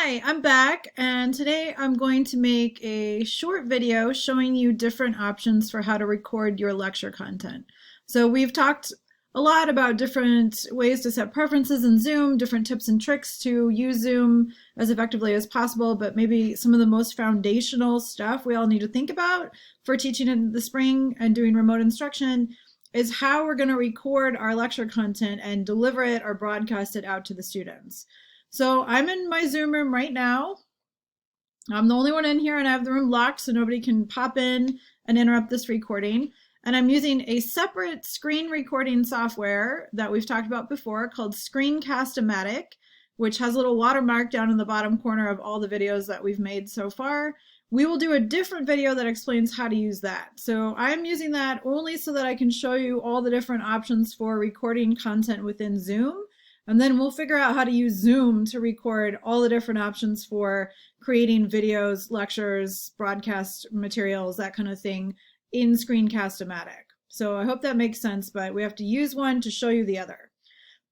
Hi, I'm back, and today I'm going to make a short video showing you different options for how to record your lecture content. So we've talked a lot about different ways to set preferences in Zoom, different tips and tricks to use Zoom as effectively as possible, but maybe some of the most foundational stuff we all need to think about for teaching in the spring and doing remote instruction is how we're going to record our lecture content and deliver it or broadcast it out to the students. So I'm in my Zoom room right now. I'm the only one in here and I have the room locked so nobody can pop in and interrupt this recording. And I'm using a separate screen recording software that we've talked about before called Screencast-O-Matic, which has a little watermark down in the bottom corner of all the videos that we've made so far. We will do a different video that explains how to use that. So I'm using that only so that I can show you all the different options for recording content within Zoom. And then we'll figure out how to use Zoom to record all the different options for creating videos, lectures, broadcast materials, that kind of thing in Screencast-O-Matic. So I hope that makes sense, but we have to use one to show you the other.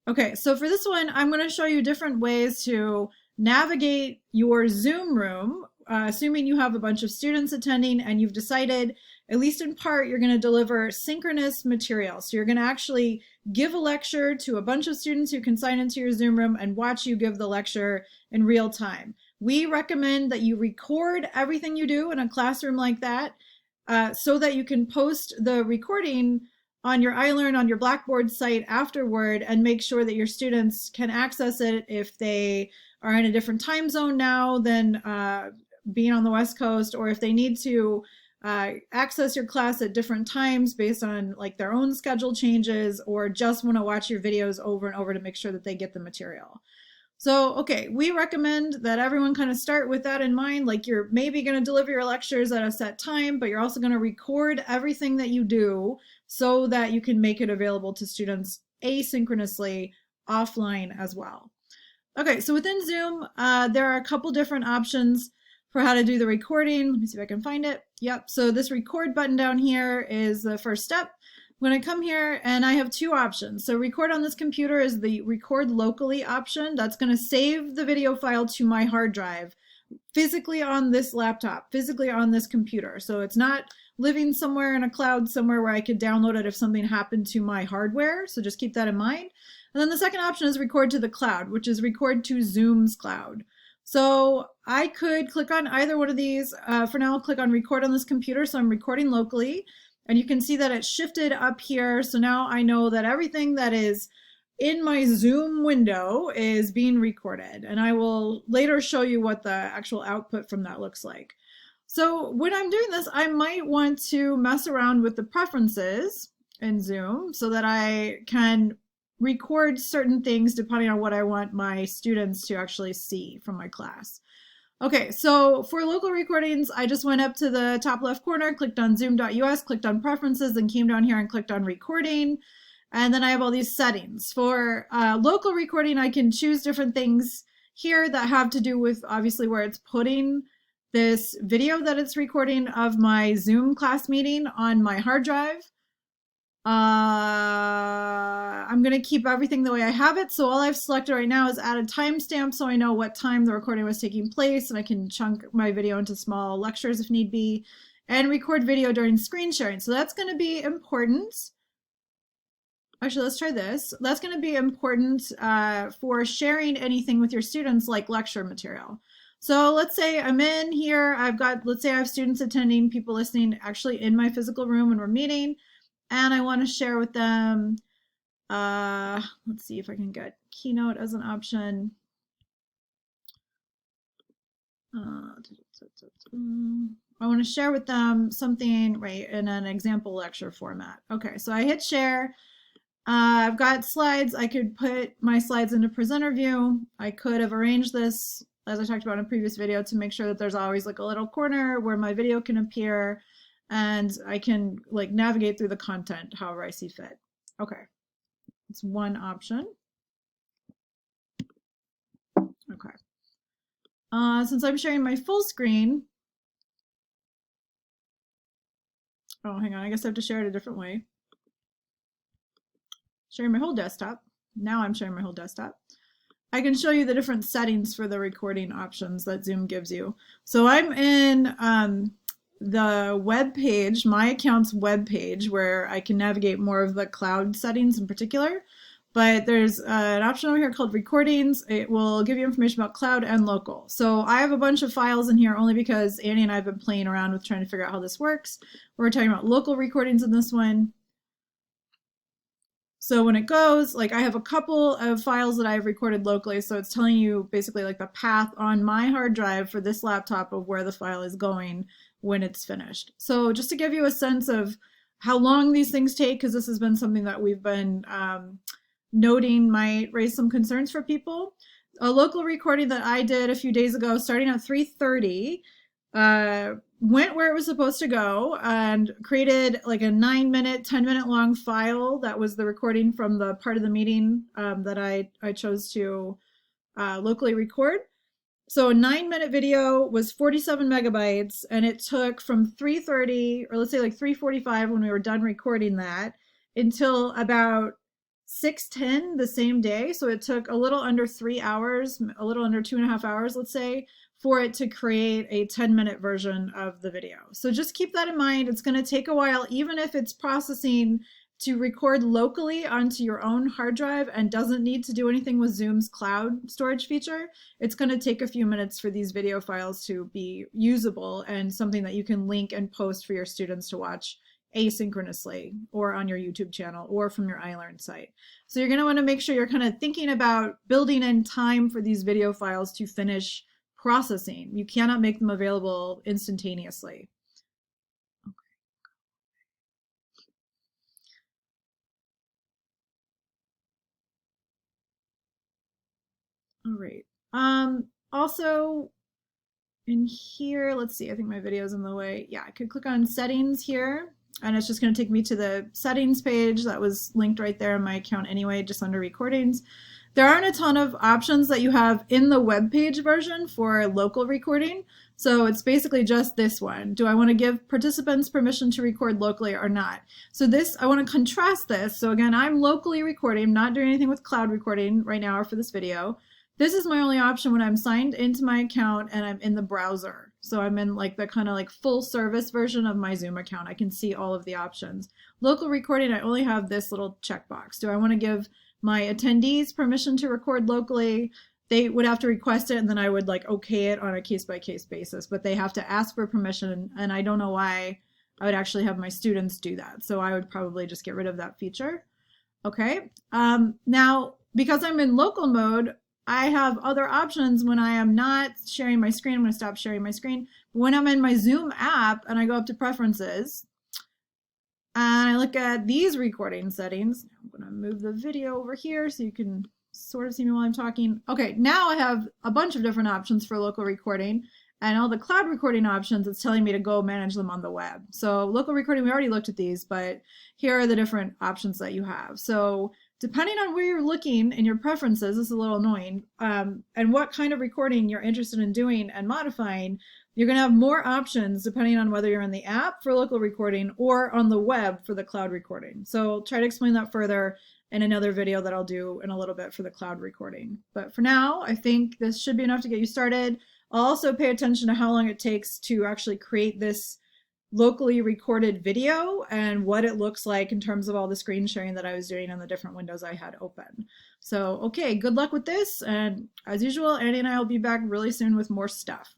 Okay, so for this one, I'm going to show you different ways to navigate your Zoom room, assuming you have a bunch of students attending and you've decided, at least in part, you're going to deliver synchronous material. So you're going to actually give a lecture to a bunch of students who can sign into your Zoom room and watch you give the lecture in real time. We recommend that you record everything you do in a classroom like that so that you can post the recording on your iLearn on your Blackboard site afterward and make sure that your students can access it if they are in a different time zone now than being on the West Coast, or if they need to access your class at different times based on like their own schedule changes, or just want to watch your videos over and over to make sure that they get the material. So, okay, we recommend that everyone kind of start with that in mind. Like, you're maybe going to deliver your lectures at a set time, but you're also going to record everything that you do so that you can make it available to students asynchronously offline as well. Okay, so within Zoom, there are a couple different options for how to do the recording. Let me see if I can find it. Yep, so this record button down here is the first step. I'm going to come here and I have two options. So record on this computer is the record locally option. That's going to save the video file to my hard drive physically on this laptop, physically on this computer. So it's not living somewhere in a cloud somewhere where I could download it if something happened to my hardware. So just keep that in mind. And then the second option is record to the cloud, which is record to Zoom's cloud. So I could click on either one of these. For now, I'll click on record on this computer. So I'm recording locally. And you can see that it's shifted up here. So now I know that everything that is in my Zoom window is being recorded. And I will later show you what the actual output from that looks like. So when I'm doing this, I might want to mess around with the preferences in Zoom so that I can record certain things depending on what I want my students to actually see from my class. Okay, so for local recordings, I just went up to the top left corner, clicked on zoom.us, clicked on preferences, and came down here and clicked on recording. And then I have all these settings. For local recording, I can choose different things here that have to do with obviously where it's putting this video that it's recording of my Zoom class meeting on my hard drive. I'm going to keep everything the way I have it. So all I've selected right now is add a timestamp so I know what time the recording was taking place, and I can chunk my video into small lectures if need be, and record video during screen sharing. So that's going to be important. Actually, let's try this. That's going to be important for sharing anything with your students like lecture material. So let's say I'm in here. Let's say I have students attending, people listening actually in my physical room when we're meeting. And I want to share with them, let's see if I can get Keynote as an option. I want to share with them something, right, in an example lecture format. Okay, so I hit share. I've got slides. I could put my slides into presenter view. I could have arranged this, as I talked about in a previous video, to make sure that there's always like a little corner where my video can appear. And I can like navigate through the content however I see fit. Okay, it's one option. Okay. Since I'm sharing my full screen, oh, hang on, I guess I have to share it a different way. Sharing my whole desktop. Now I'm sharing my whole desktop. I can show you the different settings for the recording options that Zoom gives you. So I'm in the web page, my account's web page, where I can navigate more of the cloud settings in particular. But there's an option over here called recordings. It will give you information about cloud and local. So I have a bunch of files in here only because Annie and I have been playing around with trying to figure out how this works. We're talking about local recordings in this one. So when it goes, like I have a couple of files that I've recorded locally, so it's telling you basically like the path on my hard drive for this laptop of where the file is going when it's finished. So just to give you a sense of how long these things take, because this has been something that we've been noting might raise some concerns for people. A local recording that I did a few days ago, starting at 3:30, went where it was supposed to go and created like a 9-minute, 10-minute long file that was the recording from the part of the meeting that I chose to locally record. So a 9-minute video was 47 megabytes, and it took from 3:30, or let's say like 3:45 when we were done recording that, until about 6:10 the same day. So it took a little under 3 hours, a little under 2.5 hours, let's say, for it to create a 10-minute version of the video. So just keep that in mind. It's going to take a while, even if it's processing to record locally onto your own hard drive and doesn't need to do anything with Zoom's cloud storage feature. It's going to take a few minutes for these video files to be usable and something that you can link and post for your students to watch asynchronously or on your YouTube channel or from your iLearn site. So you're going to want to make sure you're kind of thinking about building in time for these video files to finish processing. You cannot make them available instantaneously. All right. Also in here, let's see, I think my video is in the way. Yeah, I could click on settings here, and it's just going to take me to the settings page that was linked right there in my account anyway, just under recordings. There aren't a ton of options that you have in the web page version for local recording. So it's basically just this one. Do I want to give participants permission to record locally or not? So this, I want to contrast this. So again, I'm locally recording, I'm not doing anything with cloud recording right now or for this video. This is my only option when I'm signed into my account and I'm in the browser. So I'm in like the kind of like full service version of my Zoom account. I can see all of the options. Local recording, I only have this little checkbox. Do I want to give my attendees permission to record locally? They would have to request it, and then I would like okay it on a case-by-case basis, but they have to ask for permission, and I don't know why I would actually have my students do that. So I would probably just get rid of that feature. Okay, now because I'm in local mode, I have other options when I am not sharing my screen. I'm going to stop sharing my screen. When I'm in my Zoom app and I go up to preferences and I look at these recording settings, I'm going to move the video over here so you can sort of see me while I'm talking. Okay, now I have a bunch of different options for local recording, and all the cloud recording options, it's telling me to go manage them on the web. So local recording, we already looked at these, but here are the different options that you have. So depending on where you're looking in your preferences, this is a little annoying, and what kind of recording you're interested in doing and modifying, you're going to have more options depending on whether you're in the app for local recording or on the web for the cloud recording. So I'll try to explain that further in another video that I'll do in a little bit for the cloud recording. But for now, I think this should be enough to get you started. I'll also pay attention to how long it takes to actually create this locally recorded video and what it looks like in terms of all the screen sharing that I was doing on the different windows I had open. So, okay, good luck with this. And as usual, Annie and I will be back really soon with more stuff.